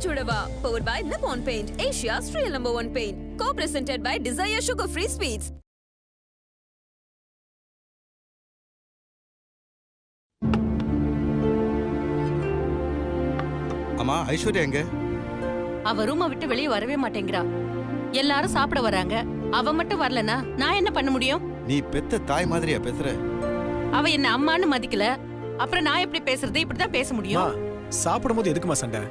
Chudava, powered by Nippon Paint, Asia's real #1 paint. Co-presented by Desire Sugar Free Sweets. அம்மா, ஐஸ்வர்யா எங்க? அவ ரூமை விட்டு வெளியே வரவே மாட்டேங்கிறா. எல்லாரும் சாப்பிட வராங்க, அவ மட்டும் வரலனா நான் என்ன பண்ண முடியும்? நீ பெத்த தாய் மாதிரியா பேசுற? அவ என்ன அம்மான்னு மதிக்கல, அப்புறம் நான் எப்படி பேசுறது? இப்படிதான் பேச முடியும். சாப்பிடும்போது எதுக்குமா சண்டை?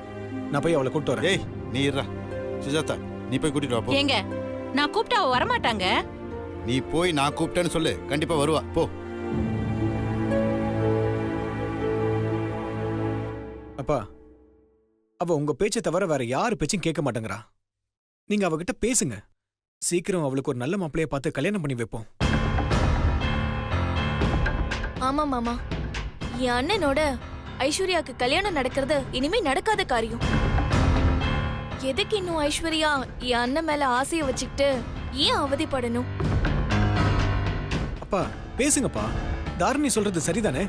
நான் போய் அவளை கூப்பிட்டு வரேன். ஏய், நீ இருடா. சுஜாதா, நீ போய் கூட்டிட்டு வா போ. ஏங்க, நான் கூப்பிட்டா அவ வரமாட்டாங்க. நீ போய் நான் கூப்பிட்டேன்னு சொல்லு, கண்டிப்பா வருவா. போ. அப்பா, அவ உங்க பேச்சை தவிர வேற யாரு பேச்சும் கேட்க மாட்டேங்கிறா. நீங்க அவகிட்ட பேசுங்க. சீக்கிரம் அவளுக்கு ஒரு நல்ல மாப்பிளைய பார்த்து கல்யாணம் பண்ணி வைப்போம். ஆமா மாமா, என் அண்ணனோட ஐஸ்வர்யாக்கு கல்யாணம் நடக்கிறது இனிமே நடக்காத காரியம். எதுக்கு இன்னும் ஐஸ்வர்யா என் அண்ணன் மேல ஆசைய வச்சுக்கிட்டு ஏன் அவதிப்படணும்? அப்பா பேசுங்கப்பா. தாரணி சொல்றது சரிதானே?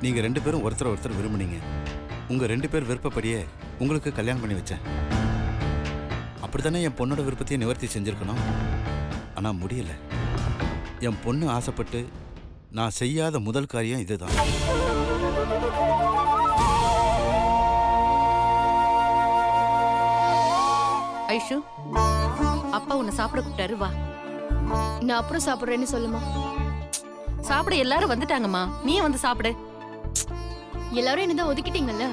நீங்க 2 பேரும் ஒருத்தர் விரும்புனீங்க. உங்க 2 பேர் விருப்பப்படியே உங்களுக்கு கல்யாணம் பண்ணி வச்சேன். அப்படித்தானே என் பொண்ணோட விருப்பத்தையும் நிவர்த்தி செஞ்சிருக்கணும். ஆனா முடியல. என் பொண்ணு ஆசைப்பட்டு நான் செய்யாத முதல் காரியம் இதுதான். ஐஷு, அப்பா உன்னை சாப்பிட கூப்பிட்டாரு, வா. நான் அப்புறம் சாப்பிடுறேன்னு சொல்லுமா. சாப்பிட எல்லாரும் வந்துட்டாங்கம்மா, நீ வந்து சாப்பிடு. எல்லாரும் என்னதான் ஒதுக்கிட்டீங்கல்ல,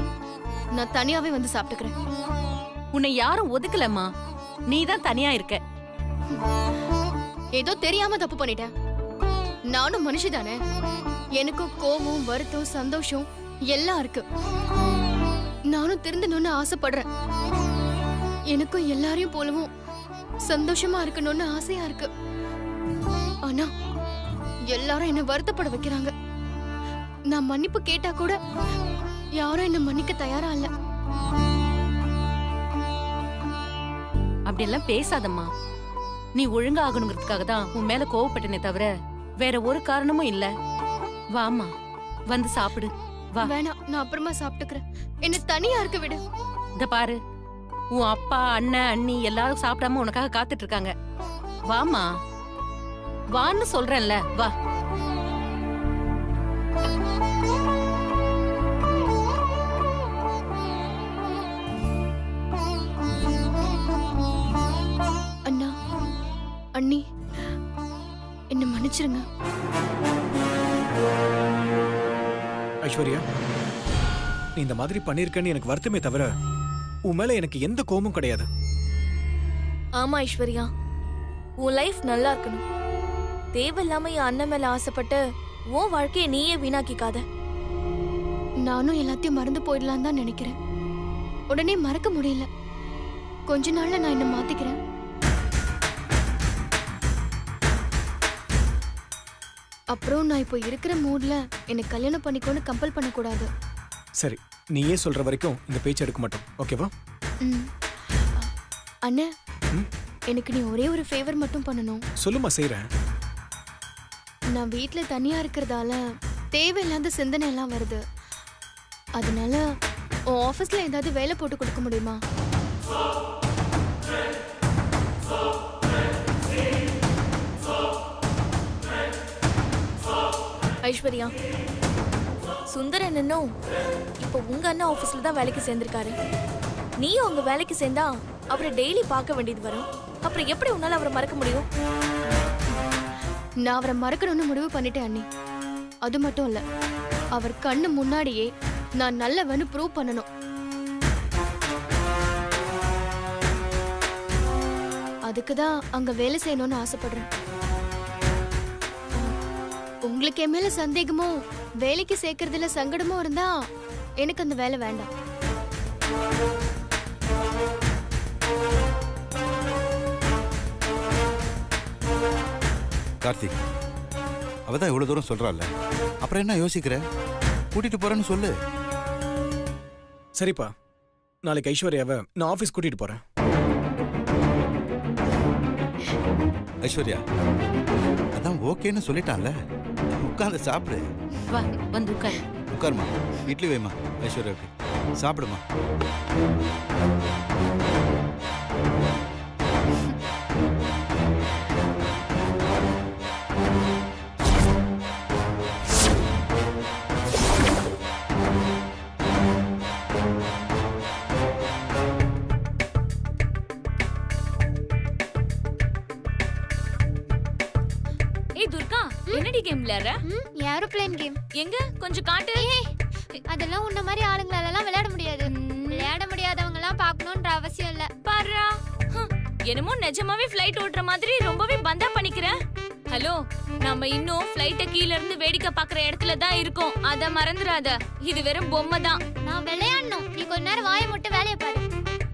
நான் தனியாவே வந்து சாப்பிட்டுக்கிறேன். உன்னை யாரும் ஒதுக்கலம்மா, நீ தான் தனியா இருக்க. ஏதோ தெரியாம தப்பு பண்ணிட்டேன். நானும் மனுஷிதானே. எனக்கும் கோவம், வருத்தம், சந்தோஷம் எல்லாம் இருக்கு. நானும் திருந்தணும்னு ஆசைப்படுறேன். எனக்கும் எல்லாரையும் போலவும் சந்தோஷமா இருக்கணும்னு ஆசையா இருக்கு. ஆனா எல்லாரும் என்ன வருத்தப்பட வைக்கிறாங்க. நான் மன்னிப்பு கேட்டா கூட யாரும் என்ன மன்னிக்க தயாரா இல்ல. அப்படியெல்லாம் பேசாதம்மா. நீ ஒழுங்கா ஆகணுங்கிறதுக்காக தான் உன் மேல கோவப்பட்டனே தவிர வேற ஒரு காரணமும் இல்ல. வாமா, வந்து சாப்பிடு, வா. வேணாம், நான் அப்புறமா சாப்பிட்டுக்கிறேன். என்ன தனியா இருக்க விடு. இந்த பாரு, உன் அப்பா, அண்ணன், அண்ணி எல்லாரும் சாப்பிடாம உனக்காக காத்துட்டு இருக்காங்க. வாமா, வான்னு சொல்றேன்ல, வா. அண்ணா, அண்ணி, என்ன மன்னிச்சிருங்க. ஐஸ்வர்யா, நீ இந்த மாதிரி பண்ணிருக்கன்னு எனக்கு வருத்தமே தவிர உன் மேல எனக்கு எந்த கோபமும் கிடையாது. ஆமா ஐஸ்வர்யா, உன் லைஃப் நல்லா இருக்கணும். தேவையில்லாம என் அண்ணன் மேல ஆசைப்பட்டு உன் வாழ்க்கையை நீயே வீணாக்கிக்காத. நானும் எல்லாத்தையும் மறந்து போயிடலாம் தான் நினைக்கிறேன். உடனே மறக்க முடியல. கொஞ்ச நாள்ல நான் என்ன மாத்திக்கிறேன். அப்புறம் நான் இப்போ இருக்கிற மூட்ல என்னை கல்யாணம் பண்ணிக்கொண்டு கம்பல் பண்ணக்கூடாது. சரி, நீயே சொல்ற வரைக்கும் இந்த பேச்சு எடுக்க மாட்டோம், ஓகேவா? அண்ணே, எனக்கு நீ ஒரே ஒரு ஃபேவர் மட்டும் பண்ணணும். சொல்லுமா, செய்றேன். நான் வீட்ல தனியா இருக்கிறதால தேவையில்லாத சிந்தனை எல்லாம் வருது. அதனால உன் ஆபீஸ்ல ஏதாவது வேலை போட்டு கொடுக்க முடியுமா? ஐஸ்வர்யா, சுந்தரன் இன்னும் இப்போ உங்க அண்ணா ஆபீஸ்ல தான் வேலைக்கு சேர்ந்திருக்காரு. நீயும் உங்க வேலைக்கு சேர்ந்தா அவரை டெய்லி பார்க்க வேண்டியது வரும். அப்புறம் எப்படி உன்னால அவரை மறக்க முடியும்? நான் அவரை மறக்கணும்னு முடிவு பண்ணிட்டேன் அண்ணி. அது மட்டும் இல்ல, அவர் கண்ணு முன்னாடியே நான் நல்லவன்னு ப்ரூவ் பண்ணணும். அதுக்குதான் அங்க வேலை செய்யணும்னு ஆசைப்படுறேன். உங்களுக்கு என் மேல சந்தேகமும் வேலைக்கு சேர்க்கறதுல சங்கடமும் இருந்தா எனக்கு அந்த வேலை வேண்டாம். கார்த்திக், அவதான் இவ்வளவு தூரம் சொல்றாள், அப்புறம் என்ன யோசிக்கிற? கூட்டிட்டு போறேன்னு சொல்லு. சரிப்பா, நாளைக்கு ஐஸ்வர்யாவை நான் ஆபீஸ் கூட்டிட்டு போறேன். ஐஸ்வர்யா, அதான் ஓகேன்னு சொல்லிட்டான்ல, உட்கார்ந்து சாப்பிடு. வா, வந்து உட்காரு. உட்காருமா, இட்லி வைமா ஐஸ்வர்யாவுக்கு. சாப்பிடுமா. ஏய் துர்கா, என்னடி கேம் விளையாடுற? Aeroplane game. எங்க கொஞ்சம் காட்டு. அதெல்லாம் உன்ன மாதிரி ஆளுங்களால விளையாட முடியாது. விளையாட முடியாதவங்க எல்லாம் பார்க்கணும்ன்ற அவசியம் இல்ல. பாருடா. என்னமோ நிஜமாவே ஃளைட் ஓட்டுற மாதிரி ரொம்பவே பந்தா பண்ணிக்கிற. ஹலோ, நம்ம இன்னும் ஃளைட்ட கீழ இருந்து வேடிக்கை பார்க்குற இடத்துல தான் இருக்கோம். அத மறந்துடாத. இது வெறும் பொம்மை தான். நான் விளையாடணும். நீ கொஞ்ச நேரம் வாயை மட்டும் வேலைய பாரு.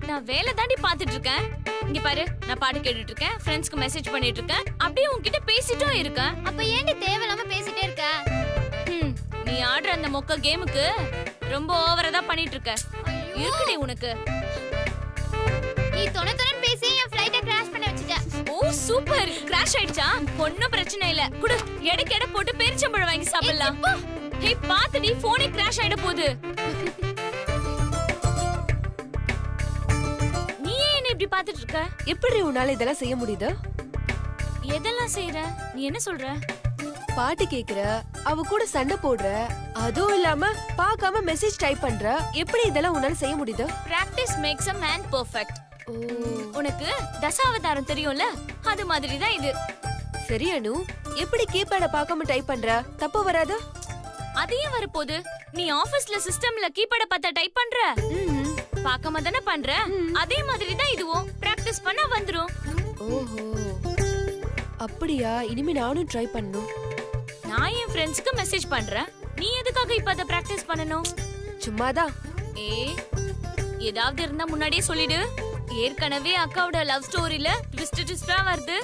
நான் வேலை தாண்டி பாத்துட்டு இருக்கேன். இங்க பாரு, நான் பாட்டு கேட்டுட்டு இருக்கேன், ஃப்ரெண்ட்ஸ்க்கு மெசேஜ் பண்ணிட்டு இருக்கேன், அப்படியே உன்கிட்ட பேசிட்டும் இருக்கேன். அப்ப ஏன்டி தேவையில்லாம பேசிட்டே இருக்க? நீ ஆடுற அந்த மொக்க கேமுக்கு ரொம்ப ஓவரா தான் பண்ணிட்டு இருக்க. இருக்குடி உனக்கு. நீ தொண பேசி என் ஃளைட்ட கிராஷ் பண்ண வச்சிட்ட. ஓ சூப்பர், கிராஷ் ஆயிடுச்சா? ஒண்ணும் பிரச்சனை இல்ல. குடு, எடைக்கு எடை போட்டு பெரிச்சம்பழம் வாங்கி சாப்பிடலாம். ஹே பாத்துடி, போனே கிராஷ் ஆயிட போகுது. நீ ஏன் இப்படி பாத்துட்டு இருக்க? எப்படி உன்னால இதெல்லாம் செய்ய முடியுது? எதெல்லாம் செய்யற? நீ என்ன சொல்ற? பாட்டு கேக்குற, அவ கூட சண்டை போடுற, அதுவும் இல்லாம பார்க்காம மெசேஜ் டைப் பண்ற. எப்படி இதெல்லாம் உன்னால செய்ய முடியுது? Practice makes a man perfect. உனக்கு தசாவதாரம் தெரியும்ல, அது மாதிரி தான் இது. சரி அனு, எப்படி கீபேட பார்க்காம டைப் பண்ற? தப்பு வராது? அதையும் வரப்போகுது. நீ ஆபீஸ்ல சிஸ்டம்ல கீபேட பார்த்தா டைப் பண்ற, பார்க்காம தானே பண்ற. அதே மாதிரி தான் இதுவும். பிராக்டிஸ் பண்ணா வந்துரும். ஓஹோ, அப்படியா? இனிமே நானும் ட்ரை பண்ணணும். நான் என் ஃப்ரெண்ட்ஸ்க்கு மெசேஜ் பண்றேன், நீ எதுக்காக இப்ப அத பிராக்டிஸ் பண்ணனும்? சும்மாதான். ஏதாவது இருந்தா முன்னாடியே சொல்லிடு. ஏற்கனவே அக்காவோட லவ் ஸ்டோரியில ட்விஸ்டா வருது.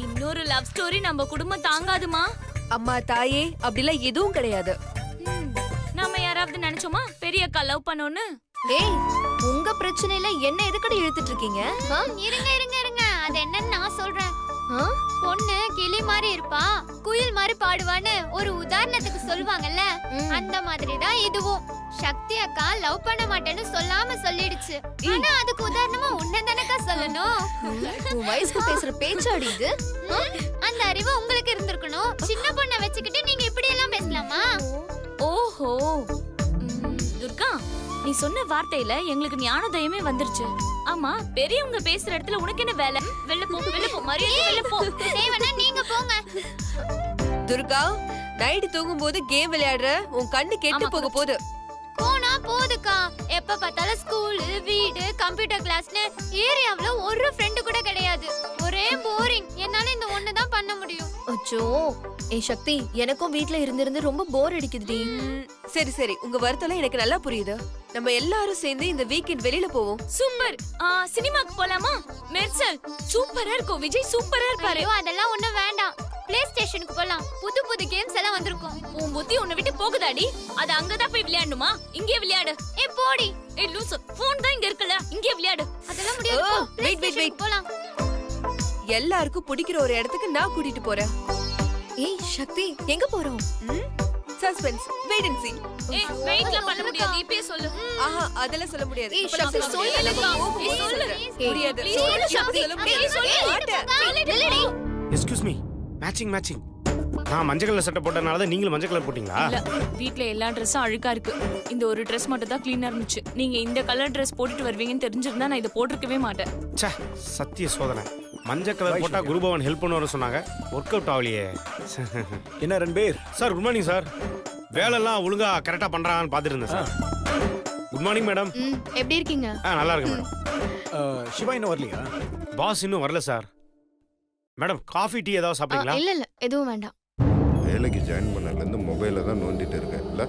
இன்னொரு லவ் ஸ்டோரி நம்ம குடும்பம் தாங்காதுமா. அம்மா தாயே, அப்படிலாம் எதுவும் கிடையாது. நாம யாராவது நினைச்சோமா பெரிய அக்கா லவ் பண்ணோன்னு? ஏய், உங்க பிரச்சனையில என்ன எதுக்கடி இழுத்துட்டு இருக்கீங்க? இருங்க இருங்க இருங்க, அது என்னன்னு நான் சொல்றேன். பொண்ணு கிளி மாதிரி இருப்பா, குயில் மாதிரி பாடுவான்னு ஒரு உதாரணத்துக்கு சொல்லுவாங்கல்ல, அந்த மாதிரி தான் இதுவும். சக்தி அக்கா லவ் பண்ண மாட்டேன்னு சொல்லாம சொல்லிடுச்சு. ஆனா அதுக்கு உதாரணமா உன்னதானக்கா சொல்லணும். உன் வயசுக்கு பேசுற பேச்சாடி இது? அந்த அறிவு உங்களுக்கு இருந்திருக்கணும். சின்ன பொண்ணை வச்சுக்கிட்டு நீங்க இப்படி எல்லாம் பேசலாமா? ஓஹோ, துர்கா, நீ சொன்ன வார்த்தையில எங்களுக்கு ஞானோதயமே வந்துருச்சு. ஆமா, பெரியவங்க பேசுற இடத்துல உனக்கு என்ன வேலை? வெளில போ, வெளில போ, மரியாதை வெளில போ. தேவனா நீங்க போங்க. துர்கா, நைட்டு தூங்கும் போது கேம் விளையாடுற, உன் கண்ணு கெட்டு போக போகுது. போனா போதுக்கா. எப்ப பார்த்தாலும் ஸ்கூல், வீடு, கம்ப்யூட்டர் கிளாஸ்னு ஏரியாவுல ஒரு ஃப்ரெண்டு கூட கிடையாது. ஒரே போரிங். என்னால இந்த ஒண்ணு தான் பண்ண முடியும். அச்சோ, ஏ சக்தி, எனக்கும் வீட்ல இருந்து ரொம்ப போர் அடிக்குதுடி. சரி சரி, உங்க வருத்தம் எனக்கு நல்லா புரியுது. நம்ம எல்லாரும் சேர்ந்து இந்த வீக்கெண்ட் வெளியில போவோம். சூப்பர். சினிமாக்கு போலாமா? மெர்சல் சூப்பரா இருக்கும். விஜய் சூப்பரா இருப்பாரு. ஐயோ, அதெல்லாம் ஒண்ணும் வேண்டாம். பிளே ஸ்டேஷனுக்கு போலாம். புது புது கேம்ஸ் எல்லாம் வந்திருக்கும். உன் புத்தி உன்னை விட்டு போகுதாடி? அது அங்கதான் போய் விளையாடணுமா? இங்கே விளையாடு. போடி. லூசு, போன் தான் இங்க இருக்குல்ல, இங்கே விளையாடு. அதெல்லாம் முடியாது. போ. Play wait, wait, station wait. போலாம். எல்லாருக்கும் பிடிக்கிற ஒரு இடத்துக்கு நான் கூட்டிட்டு போறேன். ஏய் சக்தி, எங்க போறோம்? சஸ்பென்ஸ், வெயிட் அண்ட் சீ. வெயிட்ல பண்ண முடியாது. இப்பயே சொல்லு. ஆஹா, அதெல்லாம் சொல்ல முடியாது. ஏய், இப்ப நான் சக்தி, சொல்ல சொல்லு. முடியாது. ஏய், சொல்லு. முடியாது. Please, சொல்லு, சக்தி. சொல்ல முடியாது. சொல்லு. மாட்டேன். Excuse me, matching. நான் மஞ்சள் கலர் சட்டை போட்டனால தான் நீங்களும் மஞ்சள் கலர் போட்டீங்களா? இல்ல, வீட்ல எல்லா ட்ரெஸ்ஸும் அழுக்கா இருக்கு. இந்த ஒரு ட்ரெஸ் மட்டும் தான் க்ளீனா இருந்துச்சு. நீங்க இந்த கலர் ட்ரெஸ் போட்டுட்டு வருவீங்கன்னு தெரிஞ்சிருந்தா நான் இதை போட்டிருக்கவே மாட்டேன். ச்சே, சத்திய சோதனை. மஞ்சள் கலர் போட்டா குருபவன் ஹெல்ப் பண்ணுவாரு சொன்னாங்க. ஒர்க் அவுட் ஆகலையே. என்ன Ranbir? Sir good morning sir. வேலைலாம் ஒழுங்கா கரெக்டா பண்றாங்கன்னு பார்த்துட்டு இருந்தேன் சார். Good morning madam. எப்படி இருக்கீங்க? நல்லா இருக்கு மேடம். சிவா இன்னும் வரலையா? பாஸ் இன்னும் வரல சார். மேடம் காஃபி டீ ஏதாவது சாப்பிட்டீங்களா? இல்ல எதுவும் வேண்டாம். வேலைக்கு ஜாயின் பண்ணலேருந்து மொபைலில் தான் நோண்டிட்டு இருக்கேன் இல்லை?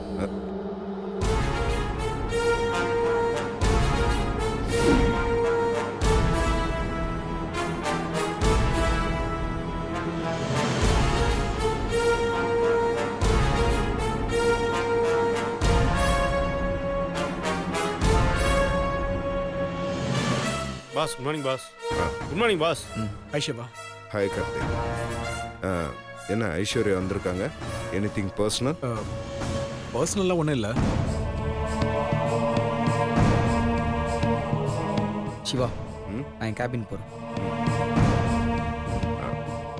Boss good morning boss. Good morning boss. ஐஷவா. ஹாய் கார்த்திக். என்ன ஐஸ்வர்யா வந்திருக்காங்க? Anything personal? பர்சனலாக ஒன்றும் இல்லை. சிவா ம்? நான் என் கேபின் போகிறேன்.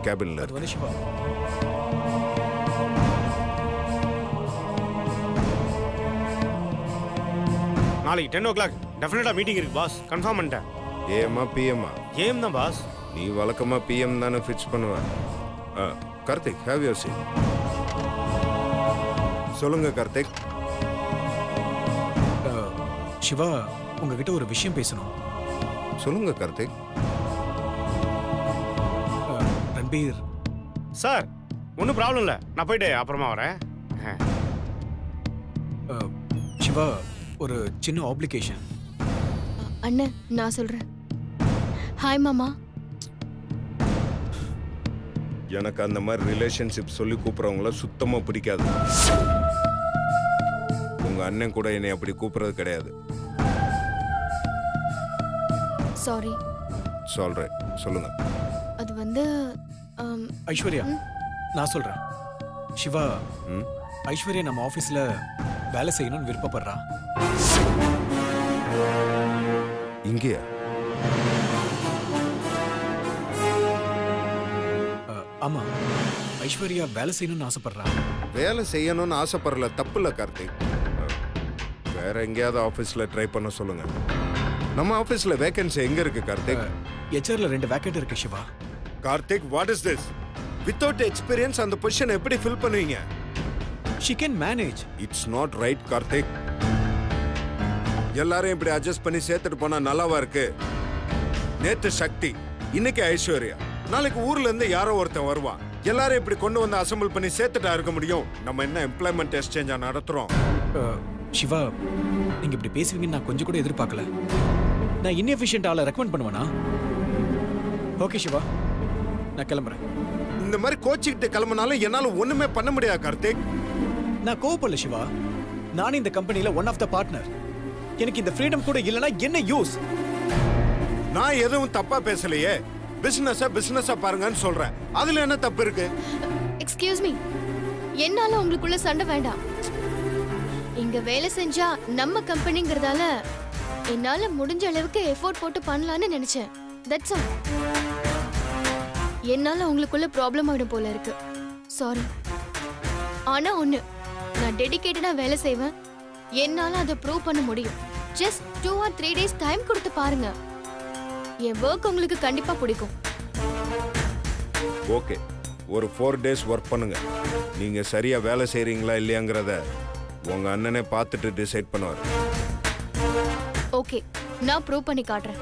கேபின்ல அது வந்து சிவா, நாளைக்கு 10 o'clock டெஃபினட்டா மீட்டிங் இருக்கு பாஸ், கன்ஃபார்ம் பண்ணிட்டேன். ஏமா பிஎம்மா? ஏம் தான் பாஸ். நீ வழக்கமா பிஎம் தானே ஃபிக்ஸ் பண்ணுவ. Karthik, have your seat. சொல்லுங்க கார்த்திக். சிவா உங்ககிட்ட ஒரு விஷயம் பேசணும். சொல்லுங்க கார்த்திக். ரன்பீர், சார் ஒன்றும் ப்ராப்ளம் இல்லை, நான் போயிட்டு அப்புறமா வரேன். சிவா ஒரு சின்ன ஆப்ளிகேஷன். அண்ணன் நான் சொல்றேன். ஹாய் மாமா. எனக்கு அந்த மாதிரி ரிலேஷன்ஷிப் சொல்லி கூப்பிட்றவங்கள சுத்தமா பிடிக்காது. உங்க அண்ணன் கூட என்னை அப்படி கூப்பிடுறது கிடையாது. சாரி. சொல்றேன், சொல்லுங்க. அது வந்து ஐஸ்வர்யா, நான் சொல்றேன். சிவா, ம்? ஐஸ்வர்யா நம்ம ஆபீஸ்ல வேலை செய்யணும்னு விருப்பப்படுறா. இங்கேயா? ஆமா, ஐஸ்வர்யா வேலை செய்யணும்னு ஆசைப்படுறா. வேலை செய்யணும்னு ஆசைப்படல, தப்பு இல்லை கார்த்திக். வேற எங்கேயாவது ஆஃபீஸில் ட்ரை பண்ண சொல்லுங்க. நம்ம ஆஃபீஸில் வேகன்சி எங்க இருக்கு கார்த்திக்? ஹெச்ஆர்ல 2 வேக்கன்ட் இருக்கு Siva. Karthik, what is this? Without experience அந்த பொசிஷன் எப்படி ஃபில் பண்ணுவீங்க? She can manage. It's not right Karthik. எல்லாரும் இப்படி அட்ஜஸ்ட் பண்ணி சேர்த்துட்டு போனா நல்லாவா இருக்கு? நேத்து சக்தி, இன்னைக்கு ஐஸ்வர்யா, நாளைக்கு ஊர்ல இருந்து யாரோ ஒருத்தன் வருவான். எல்லாரும் இப்படி கொண்டு வந்து அசம்பிள் பண்ணி சேர்த்துட்டா இருக்க முடியும்? நம்ம என்ன எம்ப்ளாய்மெண்ட் எக்ஸ்சேஞ்சா நடத்துறோம்? சிவா, நீங்க இப்படி பேசுவீங்கன்னு நான் கொஞ்சம் கூட எதிர்பார்க்கல. நான் இன்எஃபிஷியன்ட் ஆளை ரெக்கமெண்ட் பண்ணுவேனா? ஓகே சிவா, நான் கிளம்புறேன். இந்த மாதிரி கோச்சிக்கிட்டு கிளம்பினாலும் என்னால ஒண்ணுமே பண்ண முடியாது கார்த்திக். நான் கோவப்படல சிவா, நானும் இந்த கம்பெனில ஒன் ஆஃப் த பார்ட்னர். எனக்கு இந்த ஃப்ரீடம் கூட இல்லைன்னா என்ன யூஸ்? நான் எதுவும் தப்பா பேசலையே. பிசினஸா பாருங்கன்னு சொல்றேன். அதுல என்ன தப்பு இருக்கு? எக்ஸ்கியூஸ் மீ, என்னால உங்களுக்குள்ள சண்டை வேண்டாம். இங்க வேலை செஞ்சா நம்ம கம்பெனிங்கிறதால என்னால முடிஞ்ச அளவுக்கு எஃபோர்ட் போட்டு பண்ணலாம்னு நினைச்சேன். That's all. என்னால உங்களுக்குள்ள ப்ராப்ளம் ஆயிடும் போல இருக்கு. சாரி. ஆனா ஒண்ணு, நான் டெடிகேட்டடா வேலை செய்வேன். என்னால அதை ப்ரூவ் பண்ண முடியும். ஜஸ்ட் 2 or 3 days டைம் கொடுத்து பாருங்க. என் ஒர்க் உங்களுக்கு கண்டிப்பா பிடிக்கும். ஓகே, ஒரு 4 days ஒர்க் பண்ணுங்க. நீங்க சரியா வேலை செய்றீங்களா இல்லையாங்கிறத உங்க அண்ணனே பார்த்துட்டு டிசைட் பண்ணுவார். ஓகே, நான் ப்ரூவ் பண்ணி காட்டுறேன்.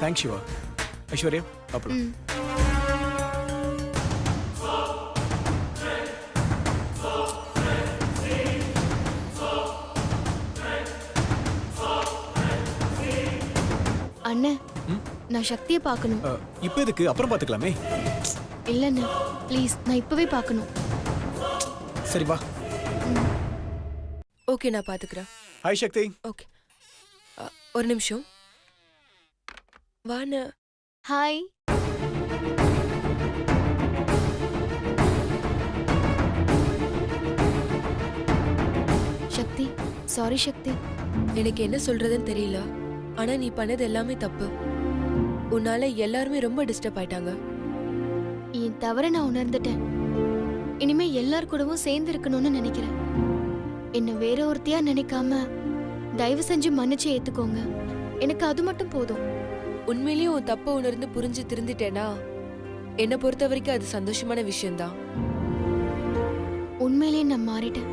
தேங்க்ஸ் சிவா. ஐஸ்வர்யா, அப்புறம் அண்ணே, நான் சக்தியை பார்க்கணும். இப்போ எதுக்கு? அப்புறம் பார்த்துக்கலாமே. இல்லண்ணே, ப்ளீஸ், நான் இப்பவே பார்க்கணும். சரி வா. ஓகே, நான் பாத்துக்கிறேன். ஹாய் சக்தி. ஓகே, ஒரு நிமிஷம். வாண்ண. ஹாய். சக்தி, சாரி சக்தி. எனக்கு என்ன சொல்றதுன்னு தெரியல. ஆனா நீ பண்ணது எல்லாமே தப்பு. உன்னால எல்லாருமே ரொம்ப டிஸ்டர்ப் ஆயிட்டாங்க. என் தவற நான் உணர்ந்துட்டேன். இனிமே எல்லார் கூடவும் சேர்ந்து இருக்கணும்னு நினைக்கிறேன். என்ன வேற ஒருத்தியா நினைக்காம தயவு செஞ்சு மன்னிச்சு ஏத்துக்கோங்க. எனக்கு அது மட்டும் போதும். உண்மையிலேயே உன் தப்ப உணர்ந்து புரிஞ்சு திருந்திட்டேனா என்னை பொறுத்த வரைக்கும் அது சந்தோஷமான விஷயம்தான். உண்மையிலேயே நான் மாறிட்டேன்.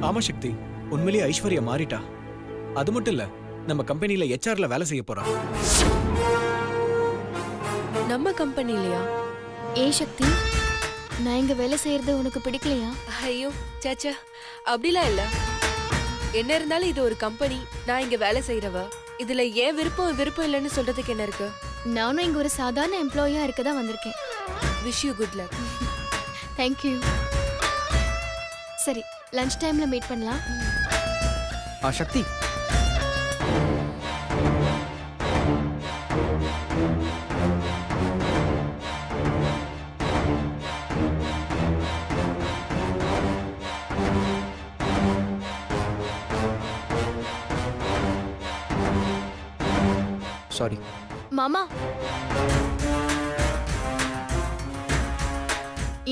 ஆமா சக்தி, உண்மையிலேயே ஐஸ்வர்யா மாறிட்டா. அது மட்டும் இல்ல, நம்ம கம்பெனில ஹெச்ஆர்ல வேலை செய்ய போறா. நம்ம கம்பெனிலயா? ஏ சக்தி, நான் இங்க வேலை செய்யறது உனக்கு பிடிக்கலையா? ஐயோ சாச்சா, அப்படிலாம் இல்ல. என்ன இருந்தாலும் இது ஒரு கம்பெனி. நான் இங்க வேலை செய்யறவ. இதுல ஏன் விருப்பம் இல்லைன்னு சொல்றதுக்கு என்ன இருக்கு? நானும் இங்க ஒரு சாதாரண எம்ப்ளாயியா இருக்க தான் வந்திருக்கேன். Wish you good luck. Thank you. சரி, லஞ்ச் டைம்ல மீட் பண்ணலாம். சக்தி, சாரி. மாமா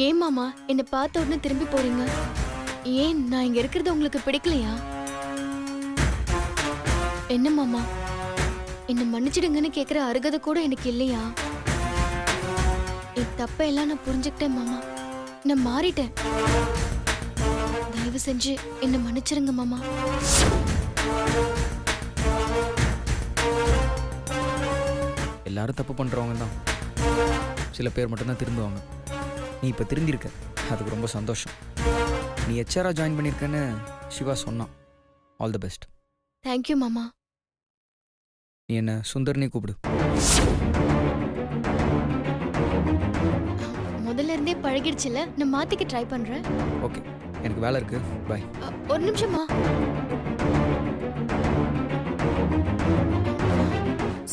ஏன் மாமா என்ன பார்த்த உடனே திரும்பி போறீங்க? ஏன் நான் இங்க இருக்கிறது உங்களுக்கு பிடிக்கலையா? என்ன மாமா, என்ன மன்னிச்சிடுங்கன்னு கேக்குற அருகதை கூட எனக்கு இல்லையா? என் தப்ப எல்லாம் நான் புரிஞ்சுக்கிட்டேன் மாமா. நான் மாறிட்டேன். தயவு செஞ்சு என்ன மன்னிச்சிருங்க மாமா. எல்லாரும் தப்பு பண்ணுறவங்க தான். சில பேர் மட்டும்தான் திருந்துவாங்க. நீ இப்போ திருந்திருக்க, அதுக்கு ரொம்ப சந்தோஷம். நீ ஹெச்ஆராக ஜாயின் பண்ணியிருக்கேன்னு சிவா சொன்னான். All the best. தேங்க்யூ மாமா. நீ என்ன சுந்தர்னே கூப்பிடு. முதல்ல இருந்தே பழகிடுச்சுல, நான் மாத்திக்க ட்ரை பண்றேன். ஓகே, எனக்கு வேலை இருக்கு. பாய். ஒரு நிமிஷமா.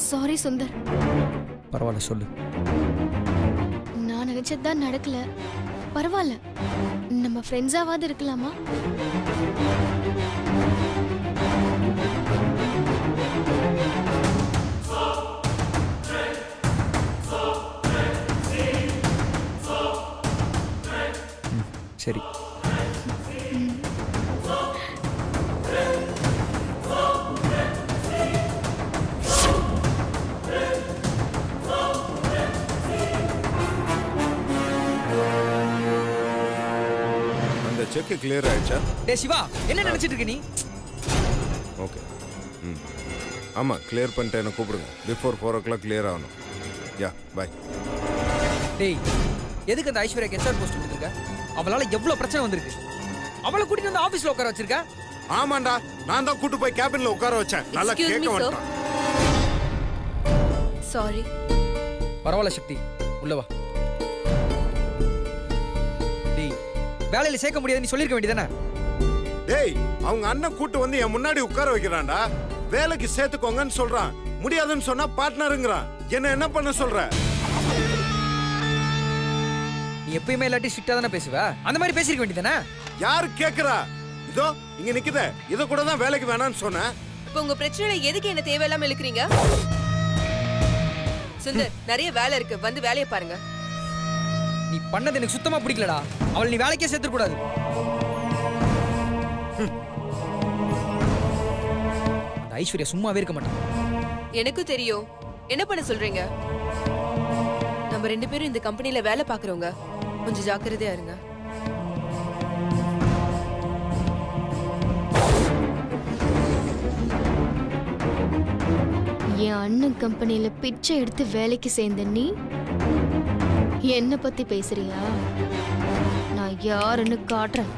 சாரி சுந்தர். பரவாயில்ல, சொல்லு. நான் நினைச்சதுதான் நடக்கல. பரவாயில்ல, நம்ம ஃப்ரெண்ட்ஸாவது இருக்கலாமா? சரி. அந்த செக் கிளியர் ஆயிடுச்சா? டேய் சிவா, என்ன நினைச்சிட்டு இருக்க நீ? ஓகே. ம் ஆமாம், கிளியர் பண்ணிட்டு என்ன கூப்பிடுங்க. பிஃபோர் 4 o'clock கிளியர் ஆகணும். யா பாய். டேய், எதுக்கு அந்த ஐஸ்வர்யா ஹெச்ஆர் போஸ்ட் கொடுத்துருக்க? அவளால எவ்வளவு பிரச்சனை வந்திருக்கு. அவளை கூட்டிட்டு வந்து ஆபீஸ்ல உட்கார வச்சிருக்க. ஆமாண்டா, நான் தான் கூட்டு போய் கேபின்ல உட்கார வச்சேன். நல்லா Excuse me, கேட்க sir. மாட்டான். சாரி. பரவாயில்ல சக்தி, உள்ள வா. டேய், வேலையில சேர்க்க முடியாது நீ சொல்லிருக்க வேண்டியதானே? டேய், அவங்க அண்ணன் கூட்டு வந்து என் முன்னாடி உட்கார வைக்கிறான்டா. வேலைக்கு சேர்த்துக்கோங்கன்னு சொல்றான். முடியாதுன்னு சொன்னா பார்ட்னருங்கிறான். என்ன பண்ண சொல்ற? நீ எப்பயுமே எல்லாத்தையும் ஸ்ட்ரிக்டா தானே பேசுவ. அந்த மாதிரி பேசிருக்க வேண்டியதானே? யாரு கேக்குறா? இதோ இங்க நிக்குதே, இத கூட தான் வேலைக்கு வேணாம்னு சொன்னேன். இப்போ உங்க பிரச்சனையில எதுக்கு என்ன தேவையில்லாம இழுக்கிறீங்க? சுந்தர், நிறைய வேலை இருக்கு, வந்து வேலையை பாருங்க. நீ பண்ணது எனக்கு சுத்தமா பிடிக்கலடா. அவளை நீ வேலைக்கே சேர்த்துக்க கூடாது. அந்த ஐஸ்வர்யா சும்மாவே இருக்க மாட்டான். எனக்கும் தெரியும். என்ன பண்ண சொல்றீங்க? நம்ம 2 பேரும் இந்த கம்பெனில வேலை பாக்குறவங்க. கொஞ்சம் ஜாக்கிரதையா இருங்க. என் அண்ணன் கம்பெனில பிச்சை எடுத்து வேலைக்கு சேர்ந்த நீ என்ன பத்தி பேசுறியா? நான் யாருன்னு காட்டுறேன்.